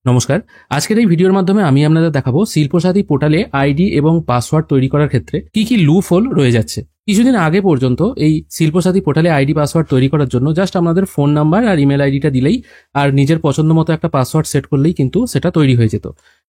নমস্কার। আজকের এই ভিডিওর মাধ্যমে আমি আপনাদের দেখাবো শিল্পসাথী পোর্টালে আইডি এবং পাসওয়ার্ড তৈরি করার ক্ষেত্রে কি কি লুপ হোল রয়ে যাচ্ছে। কিছুদিন আগে পর্যন্ত এই শিল্পসাথী পোর্টালে আইডি পাসওয়ার্ড তৈরি করার জন্য জাস্ট আমাদের ফোন নাম্বার আর ইমেল আইডিটা দিলেই আর নিজের পছন্দ মতো একটা পাসওয়ার্ড সেট করলেই কিন্তু সেটা তৈরি হয়ে যেত।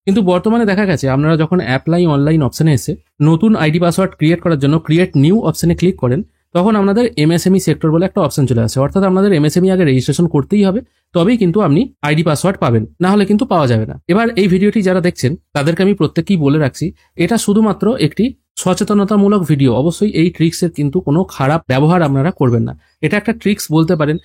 কিন্তু বর্তমানে দেখা গেছে আপনারা যখন অ্যাপ্লাই অনলাইন অপশনে এসে নতুন আইডি পাসওয়ার্ড ক্রিয়েট করার জন্য ক্রিয়েট নিউ অপশনে ক্লিক করেন, তখন আপনাদের এমএসএমই সেক্টর বলে একটা অপশন চলে আসে। অর্থাৎ আপনাদের এমএসএমই আগে রেজিস্ট্রেশন করতেই হবে, তবেই কিন্তু আপনি আইডি পাসওয়ার্ড পাবেন, না হলে কিন্তু পাওয়া যাবে না। এবার এই ভিডিওটি যারা দেখছেন তাদেরকে আমি প্রত্যেককেই বলে রাখছি, এটা শুধুমাত্র একটি সচেতনতামূলক ভিডিও। অবশ্যই এই ট্রিক্সের কিন্তু কোনো খারাপ ব্যবহার আপনারা করবেন না। এটা একটা ট্রিক্স বলতে পারেন,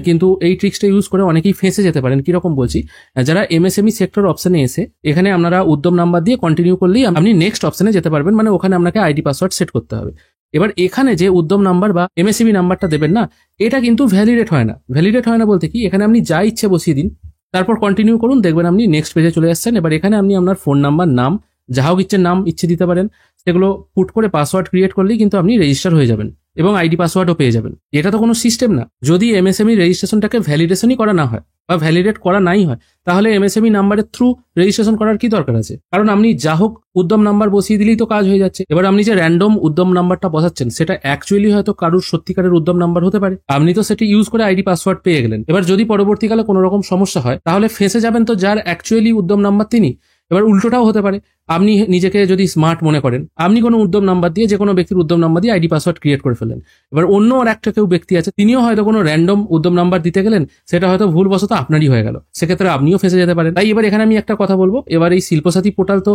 কিন্তু এই ট্রিক্সটা ইউজ করে অনেকেই ফেঁসে যেতে পারেন। কিরকম বলছি, যারা এমএসএমই সেক্টর অপশনে এসে এখানে আপনারা উদ্যম নাম্বার দিয়ে কন্টিনিউ করলেই আপনি নেক্সট অপশনে যেতে পারবেন, মানে ওখানে আপনাকে আইডি পাসওয়ার্ড সেট করতে হবে। এবার এখানে যে উদ্যম নাম্বার বা এমএসএমই নাম্বারটা দেবেন না, এটা কিন্তু ভ্যালিডেট হয় না। ভ্যালিডেট হয় না বলতে কি, এখানে আপনি যা ইচ্ছে বসিয়ে দিন, তারপর কন্টিনিউ করুন, দেখবেন আপনি নেক্সট পেজে চলে আসছেন। এবার এখানে আপনি আপনার ফোন নাম্বার, নাম, যা হোক ইচ্ছে নাম ইচ্ছে দিতে পারেন, সেগুলো পুট করে পাসওয়ার্ড ক্রিয়েট করলেই কিন্তু আপনি রেজিস্টার হয়ে যাবেন এবং আইডি পাসওয়ার্ডও পেয়ে যাবেন। এটা তো কোনো সিস্টেম না। যদি এমএসএমই রেজিস্ট্রেশনটাকে ভ্যালিডেশনই করা না হয় বা ভ্যালিডেট করা নাই হয়, তাহলে এমএসএমই নাম্বারের থ্রু রেজিস্ট্রেশন করার কি দরকার আছে? কারণ আপনি যা হোক উদ্যম নাম্বার বসিয়ে দিলেই তো কাজ হয়ে যাচ্ছে। এবার আপনি যে র্যান্ডম উদ্যম নাম্বারটা বসাচ্ছেন, সেটা অ্যাকচুয়ালি হয়তো কারুর সত্যিকারের উদ্যম নাম্বার হতে পারে। আপনি তো সেটি ইউজ করে আইডি পাসওয়ার্ড পেয়ে গেলেন। এবার যদি পরবর্তীকালে কোনো রকম সমস্যা হয়, তাহলে ফেঁসে যাবেন তো যার অ্যাকচুয়ালি উদ্যম নাম্বার তিনি। এবার উল্টোটাও হতে পারে, আপনি নিজেকে যদি স্মার্ট মনে করেন, আপনি কোনো উদ্যম নাম্বার দিয়ে, যে কোনো ব্যক্তির উদ্যম নাম্বার দিয়ে আইডি পাসওয়ার্ড ক্রিয়েট করে ফেলেন। এবার অন্য আর একটা কেউ ব্যক্তি আছে, তিনিও হয়তো কোনো র্যান্ডম উদ্যম নাম্বার দিতে গেলেন, সেটা হয়তো ভুলবশত আপনারই হয়ে গেল, সেক্ষেত্রে আপনিও ফেঁসে যেতে পারেন। তাই এবার এখানে আমি একটা কথা বলবো, এবার এই শিল্পসাথী পোর্টাল তো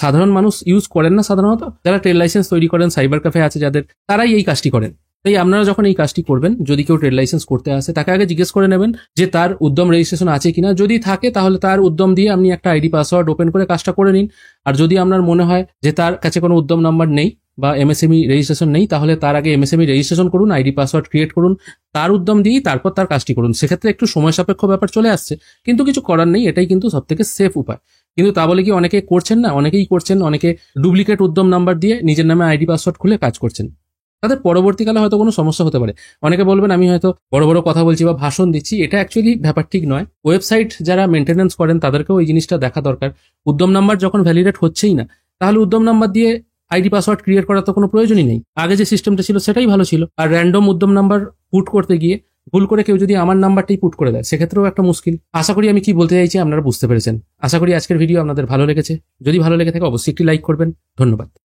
সাধারণ মানুষ ইউজ করেন না। সাধারণত যারা ট্রেড লাইসেন্স তৈরি করেন, সাইবার ক্যাফে আছে যাদের, তারাই এই কাজটি করেন। তাই আপনারা যখন এই কাজটি করবেন, যদি কেউ ট্রেড লাইসেন্স করতে আসে, তাকে আগে জিজ্ঞেস করে নেবেন যে তার উদ্যম রেজিস্ট্রেশন আছে কিনা। যদি থাকে, তাহলে তার উদ্যম দিয়ে আপনি একটা আইডি পাসওয়ার্ড ওপেন করে কাজটা করে নিন। আর যদি আপনার মনে হয় যে তার কাছে কোনো উদ্যম নাম্বার নেই বা এমএসএমই রেজিস্ট্রেশন নেই, তাহলে তার আগে এমএসএমই রেজিস্ট্রেশন করুন, আইডি পাসওয়ার্ড ক্রিয়েট করুন, তার উদ্যম দিয়েই তারপর তার কাজটি করুন। সেক্ষেত্রে একটু সময় সাপেক্ষ ব্যাপার চলে আসছে, কিন্তু কিছু করার নেই। এটাই কিন্তু সব থেকে সেফ উপায়। কিন্তু তা বলে কি অনেকে করছেন না? অনেকেই করছেন। অনেকে ডুপ্লিকেট উদ্যম নাম্বার দিয়ে নিজের নামে আইডি পাসওয়ার্ড খুলে কাজ করছেন। তাদের পরবর্তীকালে হয়তো কোনো সমস্যা হতে পারে। অনেকে বলবেন আমি হয়তো বড় বড় কথা বলছি বা ভাষণ দিচ্ছি, এটা অ্যাকচুয়ালি ব্যাপার ঠিক নয়। ওয়েবসাইট যারা মেনটেন্যান্স করেন তাদেরকেও এই জিনিসটা দেখা দরকার। উদ্যম নাম্বার যখন ভ্যালিডেট হচ্ছেই না, তাহলে উদ্যম নাম্বার দিয়ে আইডি পাসওয়ার্ড ক্রিয়েট করার তো কোনো প্রয়োজনই নেই। আগে যে সিস্টেমটা ছিল সেটাই ভালো ছিল। আর র্যান্ডম উদ্যম নাম্বার পুট করতে গিয়ে ভুল করে কেউ যদি আমার নাম্বারটাই পুট করে দেয়, সেক্ষেত্রেও একটা মুশকিল। আশা করি আমি কি বলতে চাইছি আপনারা বুঝতে পেরেছেন। আশা করি আজকের ভিডিও আপনাদের ভালো লেগেছে। যদি ভালো লেগে থাকে অবশ্যই একটি লাইক করবেন। ধন্যবাদ।